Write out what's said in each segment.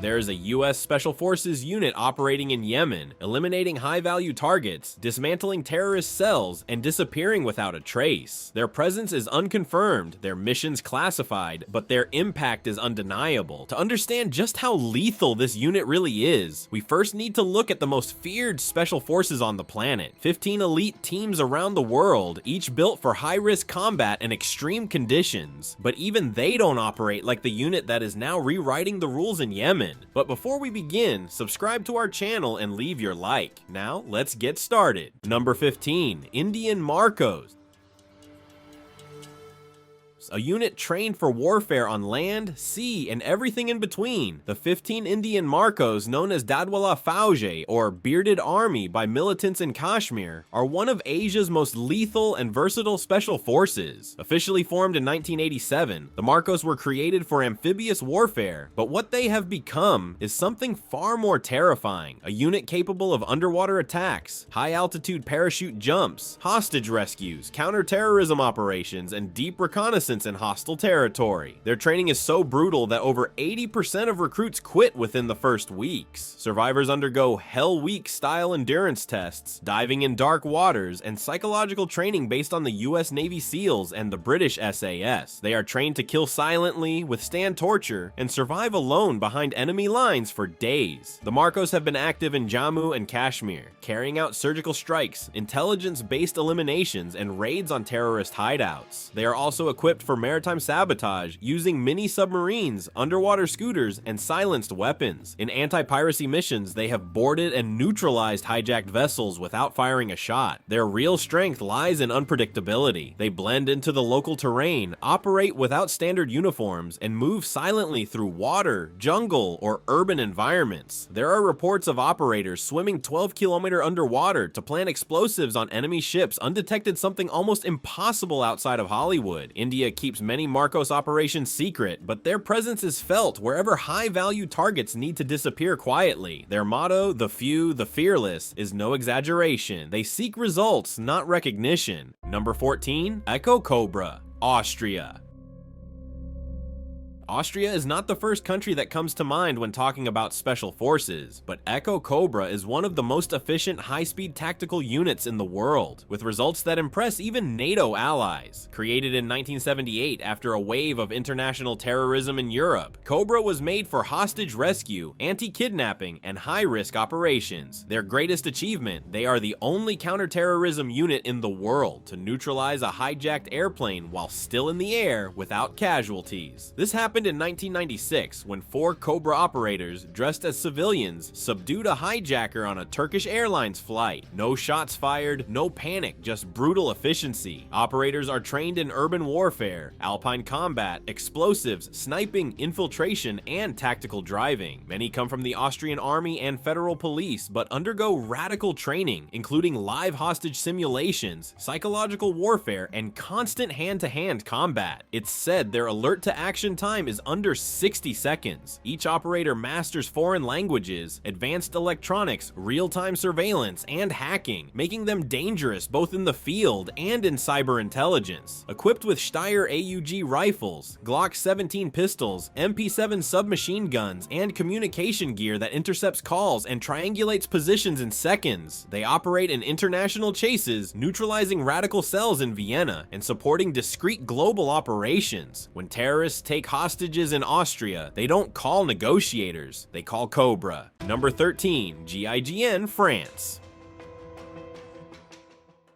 There is a US Special Forces unit operating in Yemen, eliminating high-value targets, dismantling terrorist cells, and disappearing without a trace. Their presence is unconfirmed, their missions classified, but their impact is undeniable. To understand just how lethal this unit really is, we first need to look at the most feared special forces on the planet. 15 elite teams around the world, each built for high-risk combat and extreme conditions. But even they don't operate like the unit that is now rewriting the rules in Yemen. But before we begin, subscribe to our channel and leave your like. Now, let's get started. Number 15, Indian Marcos. A unit trained for warfare on land, sea, and everything in between. The 15 Indian Marcos, known as Dadwala Fauji, or Bearded Army by militants in Kashmir, are one of Asia's most lethal and versatile special forces. Officially formed in 1987, the Marcos were created for amphibious warfare, but what they have become is something far more terrifying. A unit capable of underwater attacks, high-altitude parachute jumps, hostage rescues, counter-terrorism operations, and deep reconnaissance in hostile territory. Their training is so brutal that over 80% of recruits quit within the first weeks. Survivors undergo Hell Week style endurance tests, diving in dark waters, and psychological training based on the US Navy SEALs and the British SAS. They are trained to kill silently, withstand torture, and survive alone behind enemy lines for days. The Marcos have been active in Jammu and Kashmir, carrying out surgical strikes, intelligence-based eliminations, and raids on terrorist hideouts. They are also equipped for maritime sabotage, using mini submarines, underwater scooters, and silenced weapons. In anti-piracy missions, they have boarded and neutralized hijacked vessels without firing a shot. Their real strength lies in unpredictability. They blend into the local terrain, operate without standard uniforms, and move silently through water, jungle, or urban environments. There are reports of operators swimming 12-kilometer underwater to plant explosives on enemy ships undetected, something almost impossible outside of Hollywood. India keeps many Marcos operations secret, but their presence is felt wherever high-value targets need to disappear quietly. Their motto, "The few, the fearless," is no exaggeration. They seek results, not recognition. Number 14, Echo Cobra, Austria. Austria is not the first country that comes to mind when talking about special forces, but Echo Cobra is one of the most efficient high-speed tactical units in the world, with results that impress even NATO allies. Created in 1978 after a wave of international terrorism in Europe, Cobra was made for hostage rescue, anti-kidnapping, and high-risk operations. Their greatest achievement, they are the only counterterrorism unit in the world to neutralize a hijacked airplane while still in the air without casualties. This happened in 1996 when 4 Cobra operators dressed as civilians subdued a hijacker on a Turkish Airlines flight. No shots fired, no panic, just brutal efficiency. Operators are trained in urban warfare, alpine combat, explosives, sniping, infiltration, and tactical driving. Many come from the Austrian army and federal police, but undergo radical training, including live hostage simulations, psychological warfare, and constant hand-to-hand combat. It's said their alert-to-action time is under 60 seconds. Each operator masters foreign languages, advanced electronics, real-time surveillance, and hacking, making them dangerous both in the field and in cyber intelligence. Equipped with Steyr AUG rifles, Glock 17 pistols, MP7 submachine guns, and communication gear that intercepts calls and triangulates positions in seconds, they operate in international chases, neutralizing radical cells in Vienna, and supporting discrete global operations. When terrorists take hostages in Austria, they don't call negotiators, they call Cobra. Number 13, GIGN, France.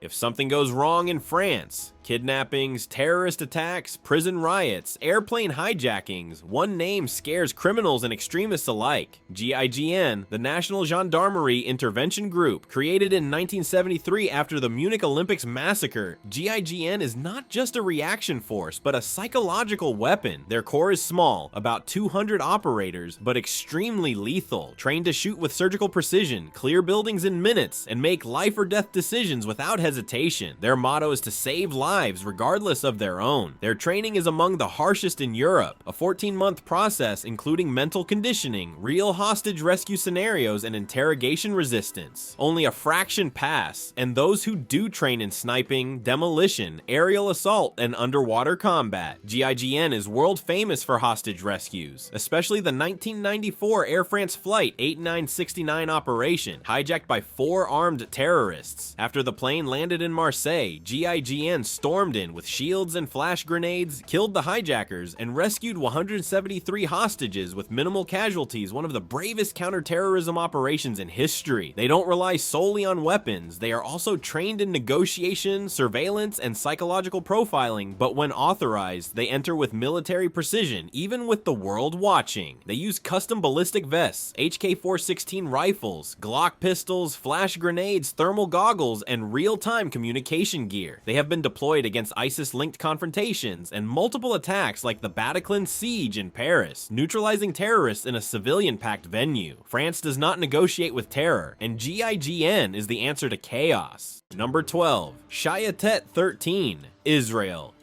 If something goes wrong in France, kidnappings, terrorist attacks, prison riots, airplane hijackings, one name scares criminals and extremists alike. GIGN, the National Gendarmerie Intervention Group, created in 1973 after the Munich Olympics massacre, GIGN is not just a reaction force, but a psychological weapon. Their core is small, about 200 operators, but extremely lethal, trained to shoot with surgical precision, clear buildings in minutes, and make life or death decisions without hesitation. Their motto is to save lives lives regardless of their own. Their training is among the harshest in Europe, a 14-month process including mental conditioning, real hostage rescue scenarios, and interrogation resistance. Only a fraction pass, and those who do train in sniping, demolition, aerial assault, and underwater combat. GIGN is world famous for hostage rescues, especially the 1994 Air France Flight 8969 operation, hijacked by 4 armed terrorists. After the plane landed in Marseille, GIGN stormed in with shields and flash grenades, killed the hijackers, and rescued 173 hostages with minimal casualties, one of the bravest counterterrorism operations in history. They don't rely solely on weapons, they are also trained in negotiation, surveillance, and psychological profiling, but when authorized, they enter with military precision, even with the world watching. They use custom ballistic vests, HK-416 rifles, Glock pistols, flash grenades, thermal goggles, and real-time communication gear. They have been deployed against ISIS-linked confrontations and multiple attacks like the Bataclan siege in Paris, neutralizing terrorists in a civilian-packed venue. France does not negotiate with terror, and GIGN is the answer to chaos. Number 12. Shayatet 13, Israel.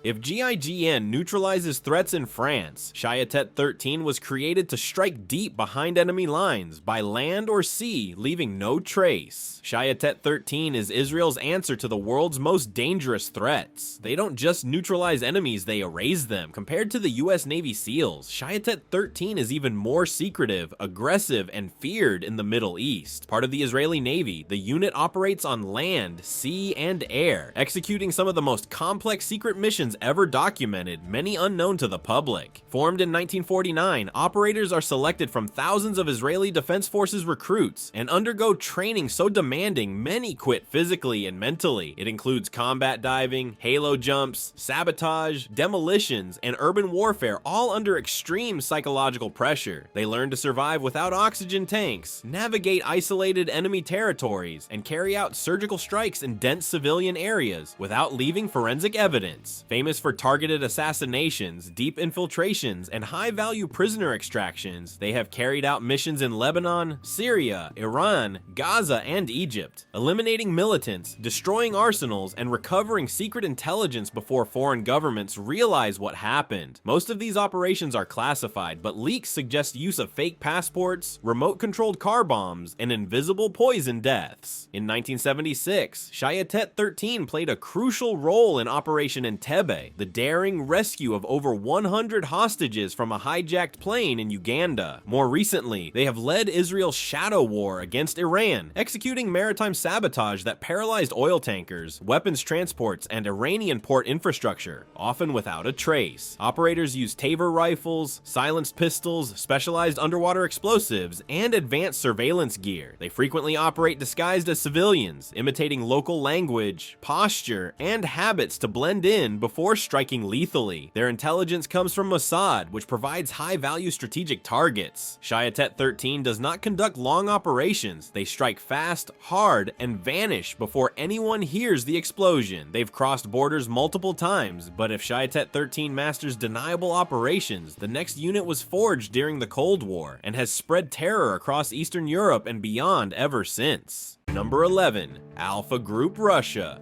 If GIGN neutralizes threats in France, Shayatet 13 was created to strike deep behind enemy lines, by land or sea, leaving no trace. Shayatet 13 is Israel's answer to the world's most dangerous threats. They don't just neutralize enemies, they erase them. Compared to the US Navy SEALs, Shayatet 13 is even more secretive, aggressive, and feared in the Middle East. Part of the Israeli Navy, the unit operates on land, sea, and air, executing some of the most complex secret missions ever documented, many unknown to the public. Formed in 1949, operators are selected from thousands of Israeli Defense Forces recruits and undergo training so demanding many quit physically and mentally. It includes combat diving, halo jumps, sabotage, demolitions, and urban warfare, all under extreme psychological pressure. They learn to survive without oxygen tanks, navigate isolated enemy territories, and carry out surgical strikes in dense civilian areas without leaving forensic evidence. Famous for targeted assassinations, deep infiltrations, and high-value prisoner extractions, they have carried out missions in Lebanon, Syria, Iran, Gaza, and Egypt, eliminating militants, destroying arsenals, and recovering secret intelligence before foreign governments realize what happened. Most of these operations are classified, but leaks suggest use of fake passports, remote-controlled car bombs, and invisible poison deaths. In 1976, Shayatet 13 played a crucial role in Operation Entebbe, the daring rescue of over 100 hostages from a hijacked plane in Uganda. More recently, they have led Israel's shadow war against Iran, executing maritime sabotage that paralyzed oil tankers, weapons transports, and Iranian port infrastructure, often without a trace. Operators use Tabor rifles, silenced pistols, specialized underwater explosives, and advanced surveillance gear. They frequently operate disguised as civilians, imitating local language, posture, and habits to blend in before striking lethally. Their intelligence comes from Mossad, which provides high-value strategic targets. Shayatet 13 does not conduct long operations. They strike fast, hard, and vanish before anyone hears the explosion. They've crossed borders multiple times, but if Shayatet 13 masters deniable operations, the next unit was forged during the Cold War and has spread terror across Eastern Europe and beyond ever since. Number 11. Alpha Group Russia.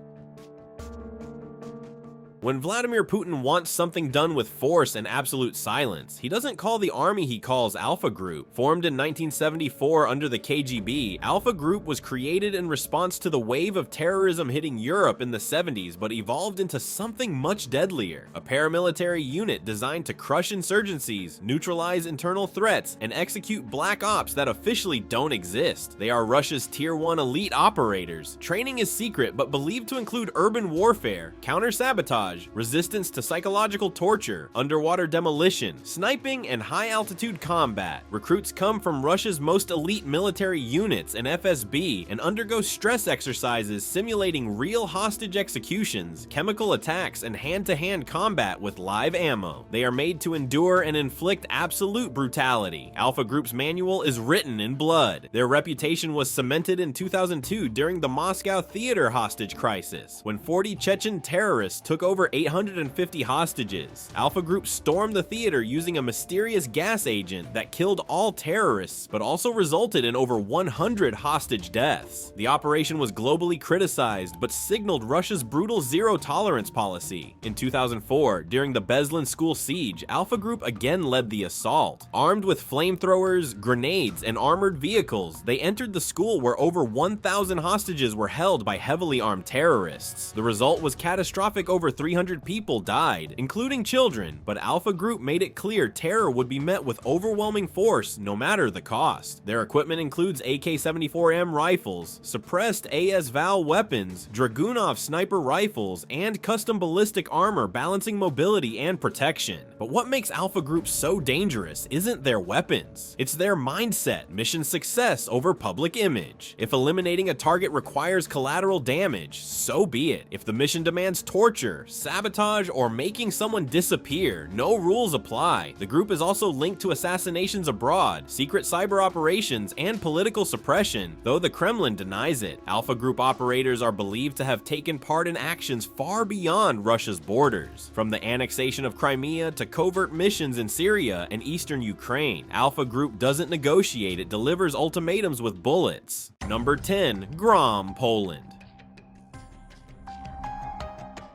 When Vladimir Putin wants something done with force and absolute silence, he doesn't call the army he calls Alpha Group. Formed in 1974 under the KGB, Alpha Group was created in response to the wave of terrorism hitting Europe in the 70s, but evolved into something much deadlier. A paramilitary unit designed to crush insurgencies, neutralize internal threats, and execute black ops that officially don't exist. They are Russia's Tier 1 elite operators. Training is secret, but believed to include urban warfare, counter-sabotage, resistance to psychological torture, underwater demolition, sniping, and high-altitude combat. Recruits come from Russia's most elite military units and FSB and undergo stress exercises simulating real hostage executions, chemical attacks, and hand-to-hand combat with live ammo. They are made to endure and inflict absolute brutality. Alpha Group's manual is written in blood. Their reputation was cemented in 2002 during the Moscow theater hostage crisis, when 40 Chechen terrorists took over over 850 hostages. Alpha Group stormed the theater using a mysterious gas agent that killed all terrorists, but also resulted in over 100 hostage deaths. The operation was globally criticized, but signaled Russia's brutal zero-tolerance policy. In 2004, during the Beslan school siege, Alpha Group again led the assault. Armed with flamethrowers, grenades, and armored vehicles, they entered the school where over 1,000 hostages were held by heavily armed terrorists. The result was catastrophic. Over 300 people died, including children, but Alpha Group made it clear terror would be met with overwhelming force no matter the cost. Their equipment includes AK-74M rifles, suppressed AS-Val weapons, Dragunov sniper rifles, and custom ballistic armor balancing mobility and protection. But what makes Alpha Group so dangerous isn't their weapons. It's their mindset, mission success over public image. If eliminating a target requires collateral damage, so be it. If the mission demands torture, sabotage, or making someone disappear, no rules apply. The group is also linked to assassinations abroad, secret cyber operations, and political suppression, though the Kremlin denies it. Alpha Group operators are believed to have taken part in actions far beyond Russia's borders, from the annexation of Crimea to covert missions in Syria and eastern Ukraine. Alpha Group doesn't negotiate, it delivers ultimatums with bullets. Number 10. Grom, Poland.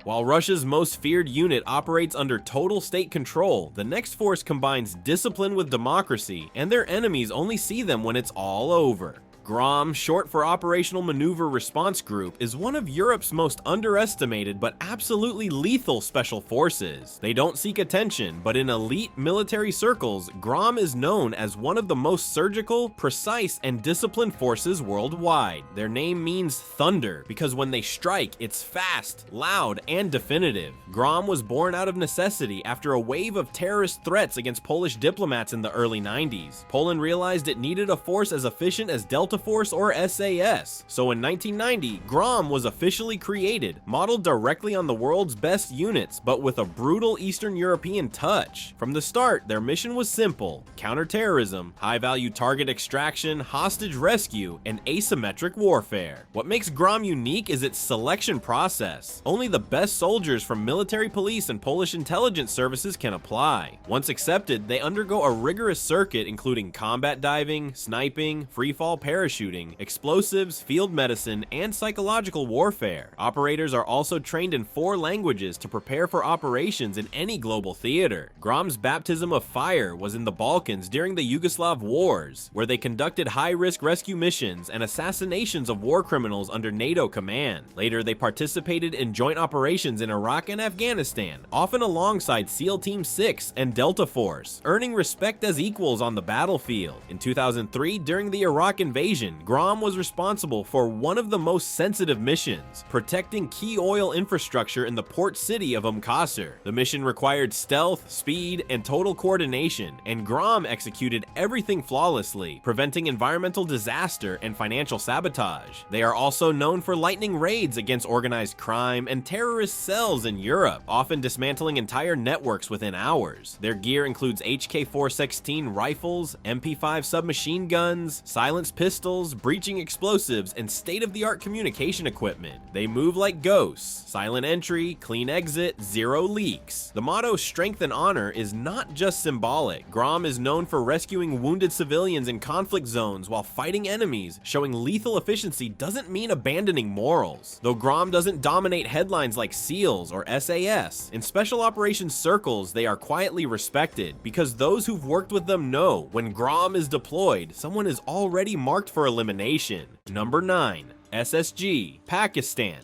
While Russia's most feared unit operates under total state control, the next force combines discipline with democracy, and their enemies only see them when it's all over. GROM, short for Operational Maneuver Response Group, is one of Europe's most underestimated but absolutely lethal special forces. They don't seek attention, but in elite military circles, GROM is known as one of the most surgical, precise, and disciplined forces worldwide. Their name means thunder, because when they strike, it's fast, loud, and definitive. GROM was born out of necessity after a wave of terrorist threats against Polish diplomats in the early 90s. Poland realized it needed a force as efficient as Delta Force or SAS. So in 1990, GROM was officially created, modeled directly on the world's best units, but with a brutal Eastern European touch. From the start, their mission was simple: counterterrorism, high-value target extraction, hostage rescue, and asymmetric warfare. What makes GROM unique is its selection process. Only the best soldiers from military police and Polish intelligence services can apply. Once accepted, they undergo a rigorous circuit including combat diving, sniping, free-fall parachuting, explosives, field medicine, and psychological warfare. Operators are also trained in 4 languages to prepare for operations in any global theater. GROM's baptism of fire was in the Balkans during the Yugoslav Wars, where they conducted high-risk rescue missions and assassinations of war criminals under NATO command. Later, they participated in joint operations in Iraq and Afghanistan, often alongside SEAL Team 6 and Delta Force, earning respect as equals on the battlefield. In 2003, during the Iraq invasion, GROM was responsible for one of the most sensitive missions, protecting key oil infrastructure in the port city of Qasr. The mission required stealth, speed, and total coordination, and GROM executed everything flawlessly, preventing environmental disaster and financial sabotage. They are also known for lightning raids against organized crime and terrorist cells in Europe, often dismantling entire networks within hours. Their gear includes HK-416 rifles, MP5 submachine guns, silenced pistols, breaching explosives, and state-of-the-art communication equipment. They move like ghosts: silent entry, clean exit, zero leaks. The motto "Strength and Honor" is not just symbolic. GROM is known for rescuing wounded civilians in conflict zones while fighting enemies. Showing lethal efficiency doesn't mean abandoning morals. Though GROM doesn't dominate headlines like SEALs or SAS, in special operations circles they are quietly respected, because those who've worked with them know when GROM is deployed, someone is already marked for elimination. Number 9. SSG, Pakistan.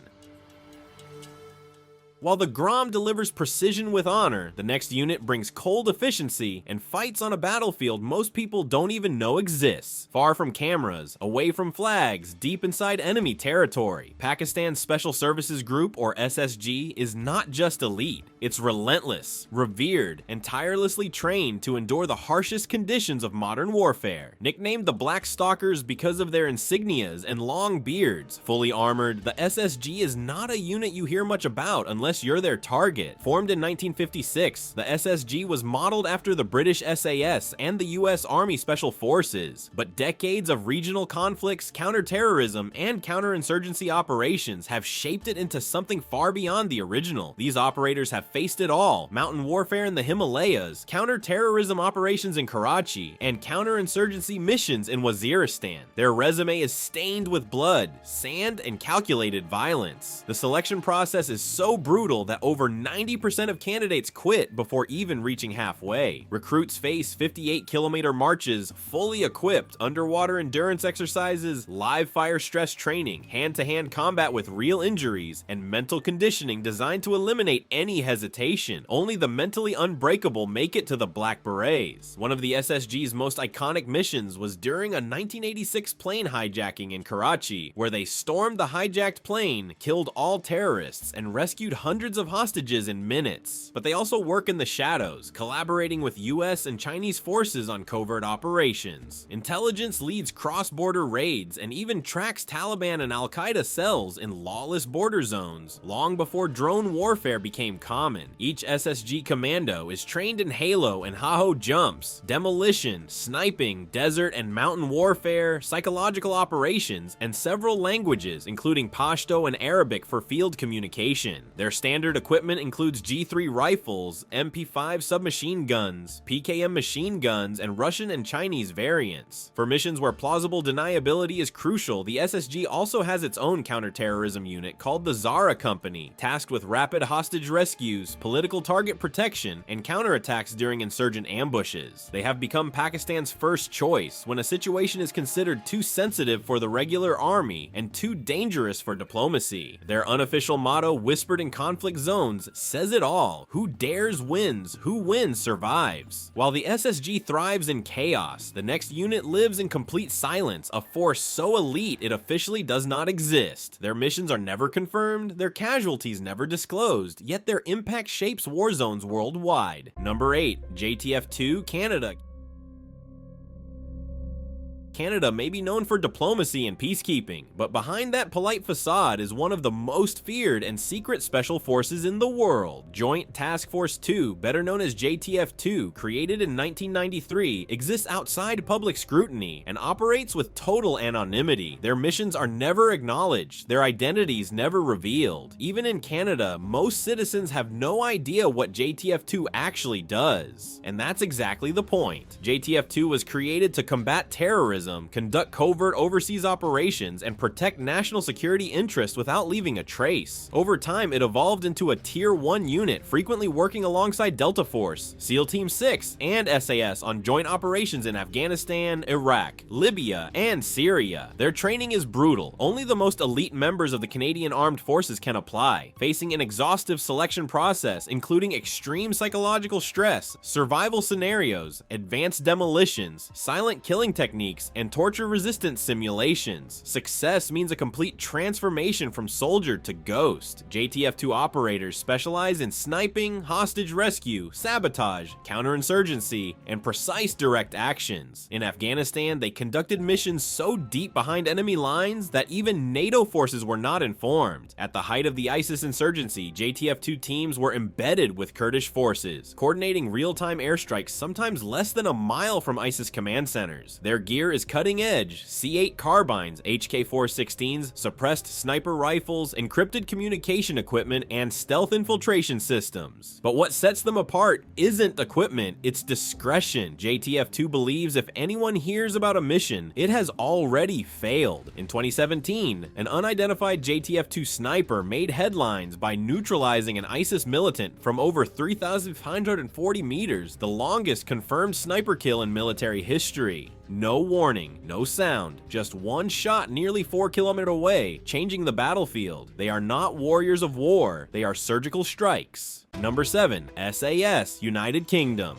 While the GROM delivers precision with honor, the next unit brings cold efficiency and fights on a battlefield most people don't even know exists. Far from cameras, away from flags, deep inside enemy territory, Pakistan's Special Services Group, or SSG, is not just elite. It's relentless, revered, and tirelessly trained to endure the harshest conditions of modern warfare. Nicknamed the Black Stalkers because of their insignias and long beards, fully armored, the SSG is not a unit you hear much about unless unless you're their target. Formed in 1956, the SSG was modeled after the British SAS and the US Army Special Forces, but decades of regional conflicts, counterterrorism, and counterinsurgency operations have shaped it into something far beyond the original. These operators have faced it all: mountain warfare in the Himalayas, counterterrorism operations in Karachi, and counterinsurgency missions in Waziristan. Their resume is stained with blood, sand, and calculated violence. The selection process is so brutal that over 90% of candidates quit before even reaching halfway. Recruits face 58-kilometer marches, fully equipped, underwater endurance exercises, live fire stress training, hand-to-hand combat with real injuries, and mental conditioning designed to eliminate any hesitation. Only the mentally unbreakable make it to the Black Berets. One of the SSG's most iconic missions was during a 1986 plane hijacking in Karachi, where they stormed the hijacked plane, killed all terrorists, and rescued hundreds of hostages in minutes. But they also work in the shadows, collaborating with US and Chinese forces on covert operations. Intelligence leads cross-border raids and even tracks Taliban and Al-Qaeda cells in lawless border zones, long before drone warfare became common. Each SSG commando is trained in Halo and Ha-Ho jumps, demolition, sniping, desert and mountain warfare, psychological operations, and several languages, including Pashto and Arabic for field communication. Their standard equipment includes G3 rifles, MP5 submachine guns, PKM machine guns, and Russian and Chinese variants. For missions where plausible deniability is crucial, the SSG also has its own counterterrorism unit called the Zara Company, tasked with rapid hostage rescues, political target protection, and counterattacks during insurgent ambushes. They have become Pakistan's first choice when a situation is considered too sensitive for the regular army and too dangerous for diplomacy. Their unofficial motto, whispered in conflict zones, says it all: who dares wins, who wins survives. While the SSG thrives in chaos, the next unit lives in complete silence, a force so elite it officially does not exist. Their missions are never confirmed, their casualties never disclosed, yet their impact shapes war zones worldwide. Number 8. JTF-2 Canada. Canada may be known for diplomacy and peacekeeping, but behind that polite facade is one of the most feared and secret special forces in the world. Joint Task Force 2, better known as JTF-2, created in 1993, exists outside public scrutiny and operates with total anonymity. Their missions are never acknowledged, their identities never revealed. Even in Canada, most citizens have no idea what JTF-2 actually does. And that's exactly the point. JTF-2 was created to combat terrorism, conduct covert overseas operations, and protect national security interests without leaving a trace. Over time, it evolved into a Tier 1 unit, frequently working alongside Delta Force, SEAL Team 6, and SAS on joint operations in Afghanistan, Iraq, Libya, and Syria. Their training is brutal. Only the most elite members of the Canadian Armed Forces can apply, facing an exhaustive selection process including extreme psychological stress, survival scenarios, advanced demolitions, silent killing techniques, and torture-resistant simulations. Success means a complete transformation from soldier to ghost. JTF-2 operators specialize in sniping, hostage rescue, sabotage, counterinsurgency, and precise direct actions. In Afghanistan, they conducted missions so deep behind enemy lines that even NATO forces were not informed. At the height of the ISIS insurgency, JTF-2 teams were embedded with Kurdish forces, coordinating real-time airstrikes sometimes less than a mile from ISIS command centers. Their gear is cutting-edge C8 carbines, HK-416s, suppressed sniper rifles, encrypted communication equipment, and stealth infiltration systems. But what sets them apart isn't equipment, it's discretion. JTF-2 believes if anyone hears about a mission, it has already failed. In 2017, an unidentified JTF-2 sniper made headlines by neutralizing an ISIS militant from over 3,540 meters, the longest confirmed sniper kill in military history. No warning, no sound, just one shot nearly 4 kilometers away, changing the battlefield. They are not warriors of war, they are surgical strikes. Number 7. SAS, United Kingdom.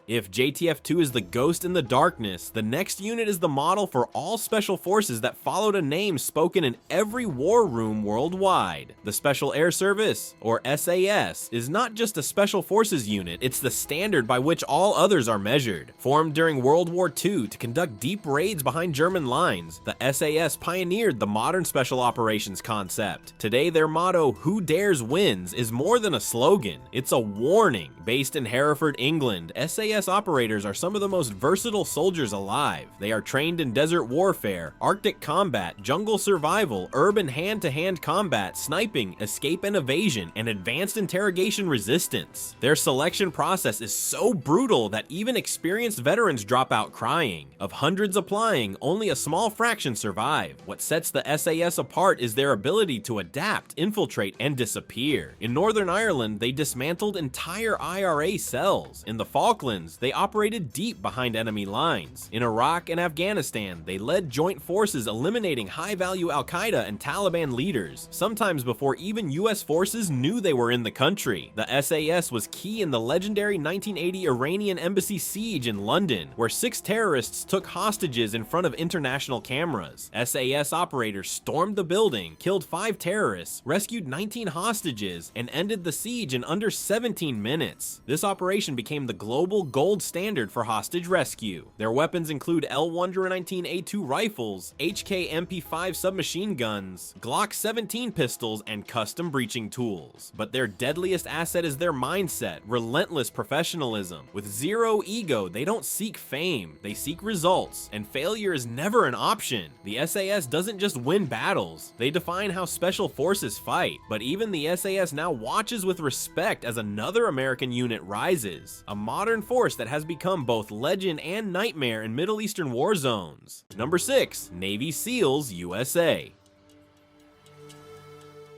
If JTF-2 is the ghost in the darkness, the next unit is the model for all special forces that followed a name spoken in every war room worldwide. The Special Air Service, or SAS, is not just a special forces unit, it's the standard by which all others are measured. Formed during World War II to conduct deep raids behind German lines, the SAS pioneered the modern special operations concept. Today, their motto, "Who dares wins," is more than a slogan, it's a warning. Based in Hereford, England, SAS operators are some of the most versatile soldiers alive. They are trained in desert warfare, Arctic combat, jungle survival, urban hand-to-hand combat, sniping, escape and evasion, and advanced interrogation resistance. Their selection process is so brutal that even experienced veterans drop out crying. Of hundreds applying, only a small fraction survive. What sets the SAS apart is their ability to adapt, infiltrate, and disappear. In Northern Ireland, they dismantled entire IRA cells. In the Falklands, they operated deep behind enemy lines. In Iraq and Afghanistan, they led joint forces eliminating high-value Al-Qaeda and Taliban leaders, sometimes before even US forces knew they were in the country. The SAS was key in the legendary 1980 Iranian embassy siege in London, where 6 terrorists took hostages in front of international cameras. SAS operators stormed the building, killed 5 terrorists, rescued 19 hostages, and ended the siege in under 17 minutes. This operation became the global gold standard for hostage rescue. Their weapons include L119A2 rifles, HK MP5 submachine guns, Glock 17 pistols, and custom breaching tools. But their deadliest asset is their mindset, relentless professionalism. With zero ego, they don't seek fame, they seek results, and failure is never an option. The SAS doesn't just win battles, they define how special forces fight. But even the SAS now watches with respect as another American unit rises, a modern force that has become both legend and nightmare in Middle Eastern war zones. Number 6, Navy SEALs USA.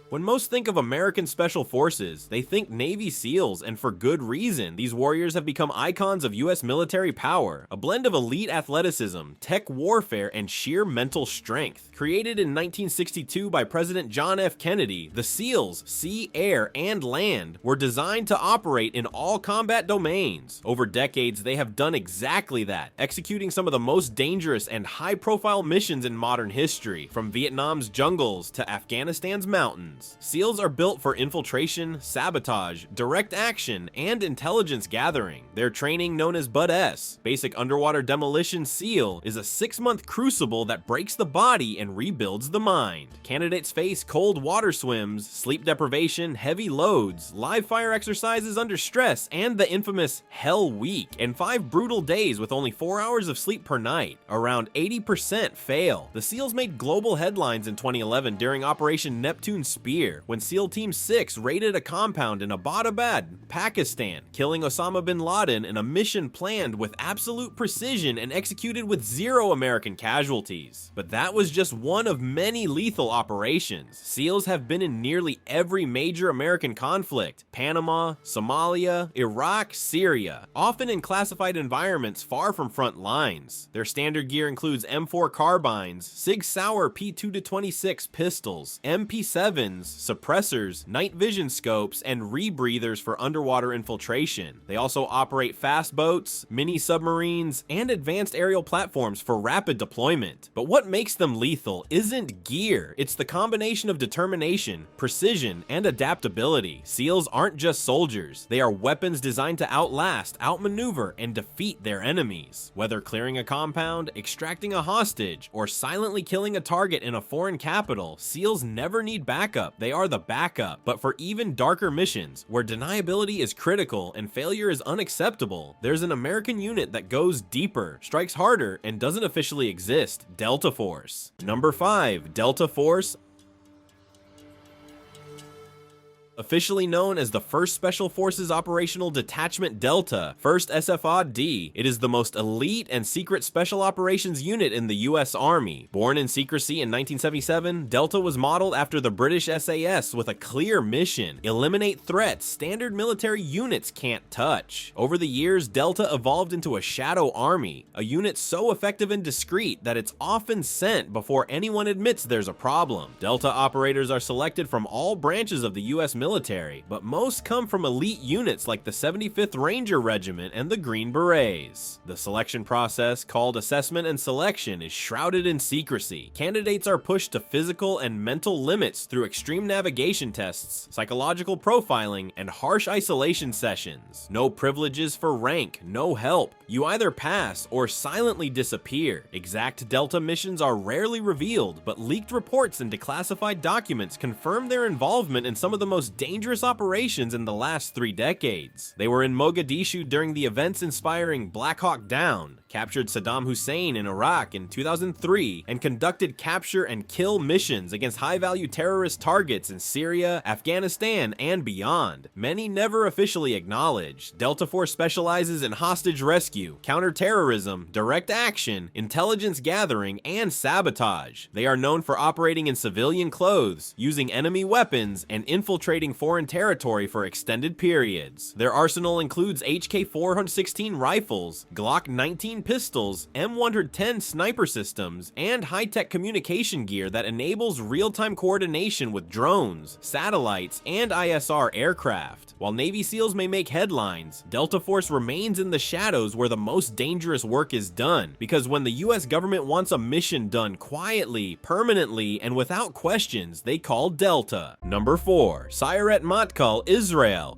When most think of American Special Forces, they think Navy SEALs, and for good reason. These warriors have become icons of US military power, a blend of elite athleticism, tech warfare, and sheer mental strength. Created in 1962 by President John F. Kennedy, the SEALs, sea, air, and land, were designed to operate in all combat domains. Over decades, they have done exactly that, executing some of the most dangerous and high-profile missions in modern history, from Vietnam's jungles to Afghanistan's mountains. SEALs are built for infiltration, sabotage, direct action, and intelligence gathering. Their training, known as BUD-S, Basic Underwater Demolition SEAL, is a 6-month crucible that breaks the body and rebuilds the mind. Candidates face cold water swims, sleep deprivation, heavy loads, live fire exercises under stress, and the infamous Hell Week, and 5 brutal days with only 4 hours of sleep per night. Around 80% fail. The SEALs made global headlines in 2011 during Operation Neptune Spear, when SEAL Team 6 raided a compound in Abbottabad, Pakistan, killing Osama bin Laden in a mission planned with absolute precision and executed with 0 American casualties. But that was just one of many lethal operations. SEALs have been in nearly every major American conflict: Panama, Somalia, Iraq, Syria, often in classified environments far from front lines. Their standard gear includes M4 carbines, Sig Sauer P2-26 pistols, MP7s, suppressors, night vision scopes, and rebreathers for underwater infiltration. They also operate fast boats, mini submarines, and advanced aerial platforms for rapid deployment. But what makes them lethal isn't gear, it's the combination of determination, precision, and adaptability. SEALs aren't just soldiers, they are weapons designed to outlast, outmaneuver, and defeat their enemies. Whether clearing a compound, extracting a hostage, or silently killing a target in a foreign capital, SEALs never need backup. They are the backup. But for even darker missions, where deniability is critical and failure is unacceptable, there's an American unit that goes deeper, strikes harder, and doesn't officially exist: Delta Force. Number 5, Delta Force. Officially known as the 1st Special Forces Operational Detachment Delta, 1st SFOD, it is the most elite and secret special operations unit in the US Army. Born in secrecy in 1977, Delta was modeled after the British SAS with a clear mission: eliminate threats standard military units can't touch. Over the years, Delta evolved into a shadow army, a unit so effective and discreet that it's often sent before anyone admits there's a problem. Delta operators are selected from all branches of the US military, military, but most come from elite units like the 75th Ranger Regiment and the Green Berets. The selection process, called assessment and selection, is shrouded in secrecy. Candidates are pushed to physical and mental limits through extreme navigation tests, psychological profiling, and harsh isolation sessions. No privileges for rank, no help. You either pass or silently disappear. Exact Delta missions are rarely revealed, but leaked reports and declassified documents confirm their involvement in some of the most dangerous operations in the last 3 decades. They were in Mogadishu during the events inspiring Black Hawk Down, captured Saddam Hussein in Iraq in 2003, and conducted capture and kill missions against high-value terrorist targets in Syria, Afghanistan, and beyond. Many never officially acknowledged. Delta Force specializes in hostage rescue, counterterrorism, direct action, intelligence gathering, and sabotage. They are known for operating in civilian clothes, using enemy weapons, and infiltrating foreign territory for extended periods. Their arsenal includes HK-416 rifles, Glock 19 pistols, M110 sniper systems, and high-tech communication gear that enables real-time coordination with drones, satellites, and ISR aircraft. While Navy SEALs may make headlines, Delta Force remains in the shadows where the most dangerous work is done, because when the US government wants a mission done quietly, permanently, and without questions, they call Delta. Number 4. Sayeret Matkal, Israel.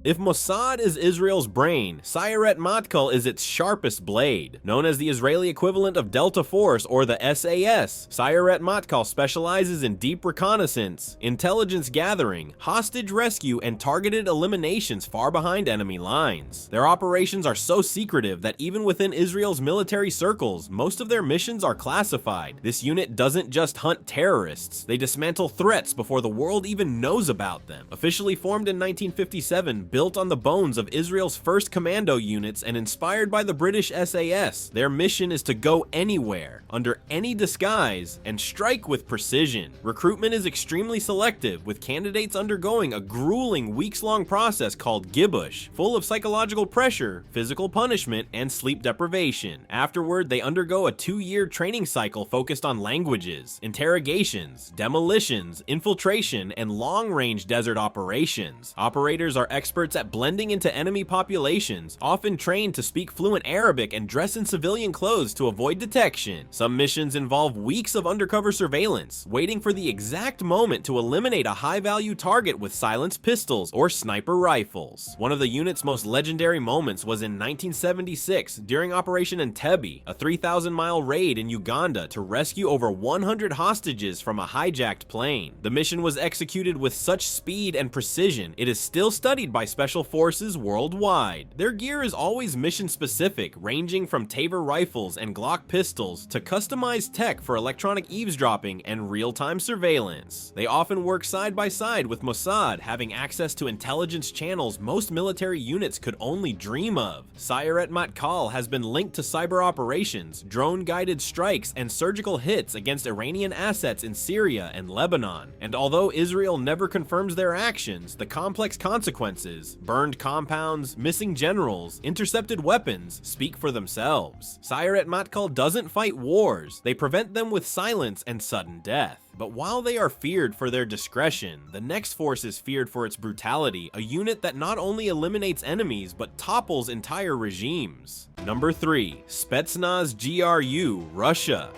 If Mossad is Israel's brain, Sayeret Matkal is its sharpest blade. Known as the Israeli equivalent of Delta Force or the SAS, Sayeret Matkal specializes in deep reconnaissance, intelligence gathering, hostage rescue, and targeted eliminations far behind enemy lines. Their operations are so secretive that even within Israel's military circles, most of their missions are classified. This unit doesn't just hunt terrorists, they dismantle threats before the world even knows about them. Officially formed in 1957, built on the bones of Israel's first commando units and inspired by the British SAS, their mission is to go anywhere, under any disguise, and strike with precision. Recruitment is extremely selective, with candidates undergoing a grueling weeks-long process called Gibush, full of psychological pressure, physical punishment, and sleep deprivation. Afterward, they undergo a 2-year training cycle focused on languages, interrogations, demolitions, infiltration, and long-range desert operations. Operators are experts at blending into enemy populations, often trained to speak fluent Arabic and dress in civilian clothes to avoid detection. Some missions involve weeks of undercover surveillance, waiting for the exact moment to eliminate a high-value target with silenced pistols or sniper rifles. One of the unit's most legendary moments was in 1976 during Operation Entebbe, a 3,000-mile raid in Uganda to rescue over 100 hostages from a hijacked plane. The mission was executed with such speed and precision, it is still studied by special forces worldwide. Their gear is always mission-specific, ranging from Tabor rifles and Glock pistols to customized tech for electronic eavesdropping and real-time surveillance. They often work side by side with Mossad, having access to intelligence channels most military units could only dream of. Sayeret Matkal has been linked to cyber operations, drone-guided strikes, and surgical hits against Iranian assets in Syria and Lebanon. And although Israel never confirms their actions, the complex consequences, burned compounds, missing generals, intercepted weapons speak for themselves. Sayeret Matkal doesn't fight wars, they prevent them with silence and sudden death. But while they are feared for their discretion, the next force is feared for its brutality, a unit that not only eliminates enemies but topples entire regimes. Number 3. Spetsnaz GRU, Russia.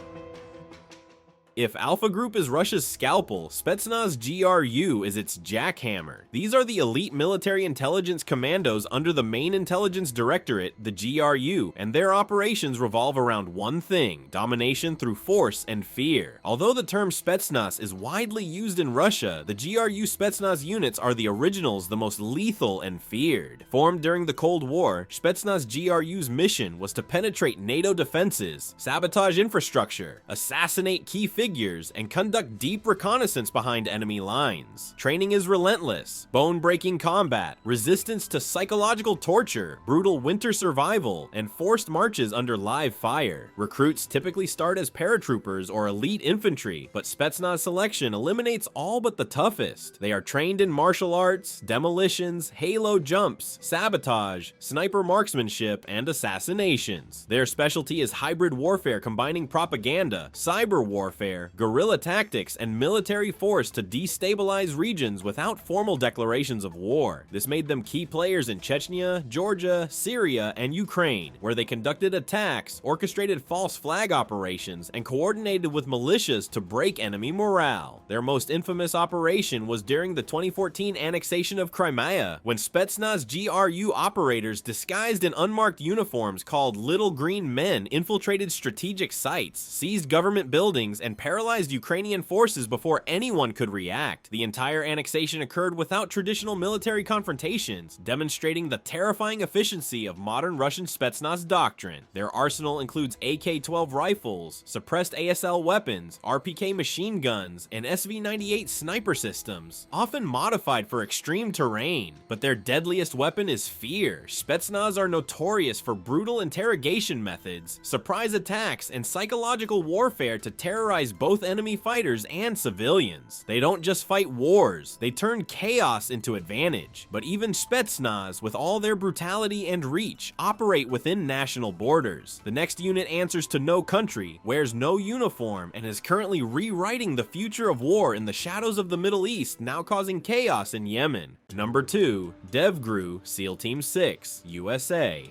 If Alpha Group is Russia's scalpel, Spetsnaz GRU is its jackhammer. These are the elite military intelligence commandos under the main intelligence directorate, the GRU, and their operations revolve around one thing: domination through force and fear. Although the term Spetsnaz is widely used in Russia, the GRU Spetsnaz units are the originals, the most lethal and feared. Formed during the Cold War, Spetsnaz GRU's mission was to penetrate NATO defenses, sabotage infrastructure, assassinate key figures, and conduct deep reconnaissance behind enemy lines. Training is relentless: bone-breaking combat, resistance to psychological torture, brutal winter survival, and forced marches under live fire. Recruits typically start as paratroopers or elite infantry, but Spetsnaz selection eliminates all but the toughest. They are trained in martial arts, demolitions, halo jumps, sabotage, sniper marksmanship, and assassinations. Their specialty is hybrid warfare combining propaganda, cyber warfare, warfare, guerrilla tactics, and military force to destabilize regions without formal declarations of war. This made them key players in Chechnya, Georgia, Syria, and Ukraine, where they conducted attacks, orchestrated false flag operations, and coordinated with militias to break enemy morale. Their most infamous operation was during the 2014 annexation of Crimea, when Spetsnaz GRU operators disguised in unmarked uniforms called Little Green Men infiltrated strategic sites, seized government buildings, and paralyzed Ukrainian forces before anyone could react. The entire annexation occurred without traditional military confrontations, demonstrating the terrifying efficiency of modern Russian Spetsnaz doctrine. Their arsenal includes AK-12 rifles, suppressed ASL weapons, RPK machine guns, and SV-98 sniper systems, often modified for extreme terrain. But their deadliest weapon is fear. Spetsnaz are notorious for brutal interrogation methods, surprise attacks, and psychological warfare to terrorize both enemy fighters and civilians. They don't just fight wars, they turn chaos into advantage. But even Spetsnaz, with all their brutality and reach, operate within national borders. The next unit answers to no country, wears no uniform, and is currently rewriting the future of war in the shadows of the Middle East, now causing chaos in Yemen. Number 2. DevGru SEAL Team 6, USA.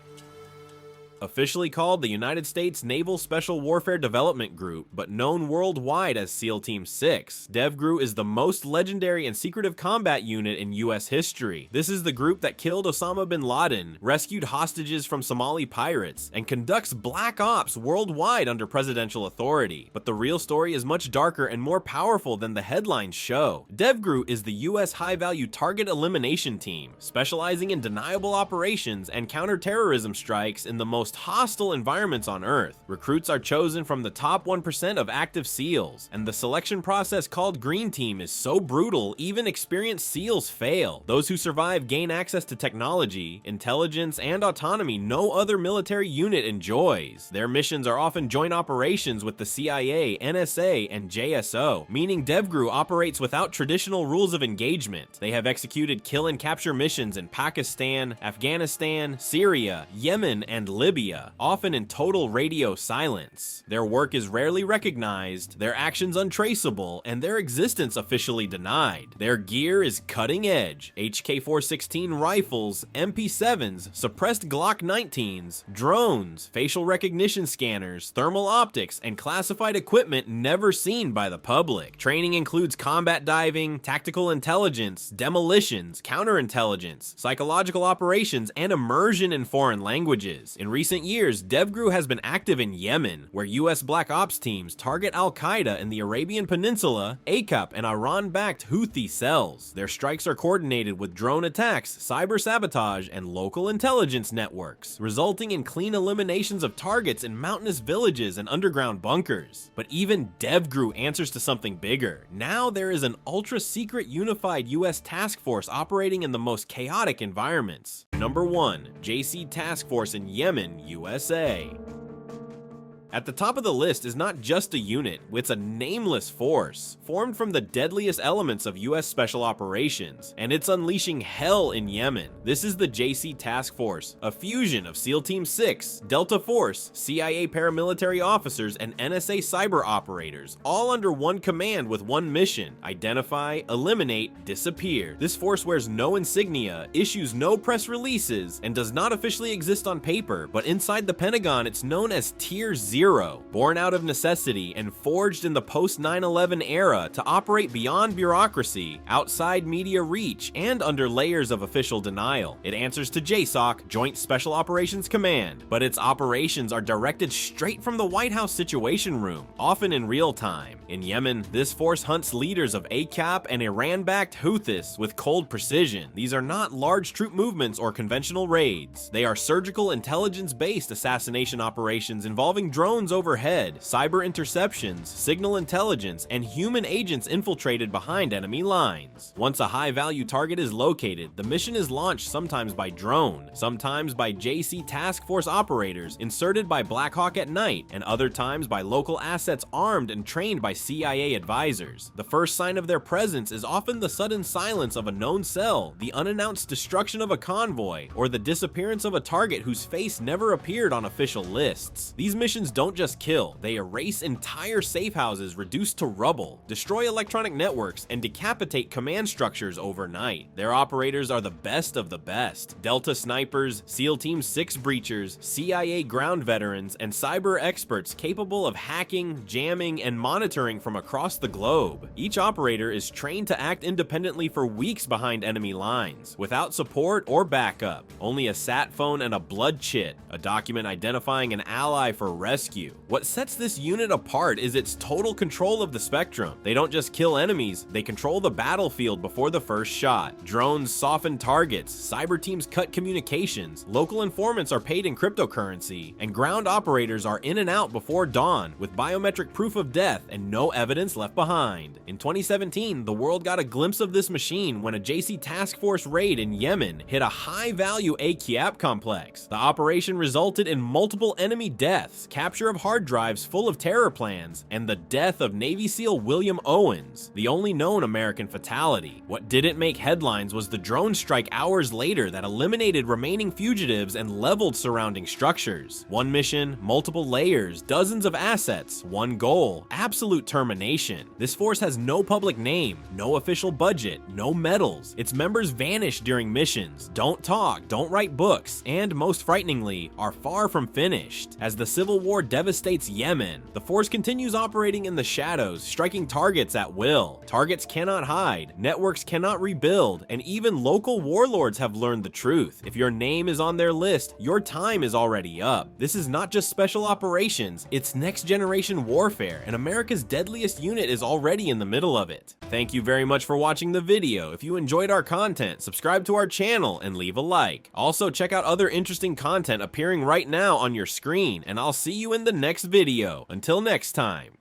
Officially called the United States Naval Special Warfare Development Group, but known worldwide as SEAL Team 6, DevGru is the most legendary and secretive combat unit in US history. This is the group that killed Osama bin Laden, rescued hostages from Somali pirates, and conducts black ops worldwide under presidential authority. But the real story is much darker and more powerful than the headlines show. DevGru is the US high-value target elimination team, specializing in deniable operations and counter-terrorism strikes in the most hostile environments on Earth. Recruits are chosen from the top 1% of active SEALs, and the selection process called Green Team is so brutal, even experienced SEALs fail. Those who survive gain access to technology, intelligence, and autonomy no other military unit enjoys. Their missions are often joint operations with the CIA, NSA, and JSO, meaning DevGru operates without traditional rules of engagement. They have executed kill and capture missions in Pakistan, Afghanistan, Syria, Yemen, and Libya, often in total radio silence. Their work is rarely recognized, their actions untraceable, and their existence officially denied. Their gear is cutting edge: HK-416 rifles, MP7s, suppressed Glock 19s, drones, facial recognition scanners, thermal optics, and classified equipment never seen by the public. Training includes combat diving, tactical intelligence, demolitions, counterintelligence, psychological operations, and immersion in foreign languages. In recent years, DevGru has been active in Yemen, where US Black Ops teams target Al-Qaeda in the Arabian Peninsula, ACAP, and Iran-backed Houthi cells. Their strikes are coordinated with drone attacks, cyber sabotage, and local intelligence networks, resulting in clean eliminations of targets in mountainous villages and underground bunkers. But even DevGru answers to something bigger. Now there is an ultra-secret unified US task force operating in the most chaotic environments. Number 1. JC Task Force in Yemen, USA. At the top of the list is not just a unit, it's a nameless force, formed from the deadliest elements of US Special Operations, and it's unleashing hell in Yemen. This is the JC Task Force, a fusion of SEAL Team 6, Delta Force, CIA paramilitary officers, and NSA cyber operators, all under one command with one mission: identify, eliminate, disappear. This force wears no insignia, issues no press releases, and does not officially exist on paper, but inside the Pentagon it's known as Tier 0. Born out of necessity and forged in the post-9/11 era to operate beyond bureaucracy, outside media reach, and under layers of official denial. It answers to JSOC, Joint Special Operations Command, but its operations are directed straight from the White House Situation Room, often in real time. In Yemen, this force hunts leaders of ACAP and Iran-backed Houthis with cold precision. These are not large troop movements or conventional raids. They are surgical intelligence-based assassination operations involving drones overhead, cyber interceptions, signal intelligence, and human agents infiltrated behind enemy lines. Once a high-value target is located, the mission is launched sometimes by drone, sometimes by JC Task Force operators inserted by Black Hawk at night, and other times by local assets armed and trained by CIA advisors. The first sign of their presence is often the sudden silence of a known cell, the unannounced destruction of a convoy, or the disappearance of a target whose face never appeared on official lists. These missions don't just kill, they erase entire safe houses reduced to rubble, destroy electronic networks, and decapitate command structures overnight. Their operators are the best of the best. Delta snipers, SEAL Team 6 breachers, CIA ground veterans, and cyber experts capable of hacking, jamming, and monitoring from across the globe. Each operator is trained to act independently for weeks behind enemy lines, without support or backup. Only a sat phone and a blood chit, a document identifying an ally for rescue. What sets this unit apart is its total control of the spectrum. They don't just kill enemies, they control the battlefield before the first shot. Drones soften targets, cyber teams cut communications, local informants are paid in cryptocurrency, and ground operators are in and out before dawn with biometric proof of death and no evidence left behind. In 2017, the world got a glimpse of this machine when a JC Task Force raid in Yemen hit a high-value AQAP complex. The operation resulted in multiple enemy deaths, capture of hard drives full of terror plans, and the death of Navy SEAL William Owens, the only known American fatality. What didn't make headlines was the drone strike hours later that eliminated remaining fugitives and leveled surrounding structures. One mission, multiple layers, dozens of assets, one goal: absolute termination. This force has no public name, no official budget, no medals. Its members vanish during missions, don't talk, don't write books, and most frighteningly, are far from finished. As the civil war devastates Yemen, the force continues operating in the shadows, striking targets at will. Targets cannot hide, networks cannot rebuild, and even local warlords have learned the truth. If your name is on their list, your time is already up. This is not just special operations, it's next generation warfare, and America's deadliest unit is already in the middle of it. Thank you very much for watching the video. If you enjoyed our content, subscribe to our channel and leave a like. Also, check out other interesting content appearing right now on your screen, and I'll see you in the next video. Until next time.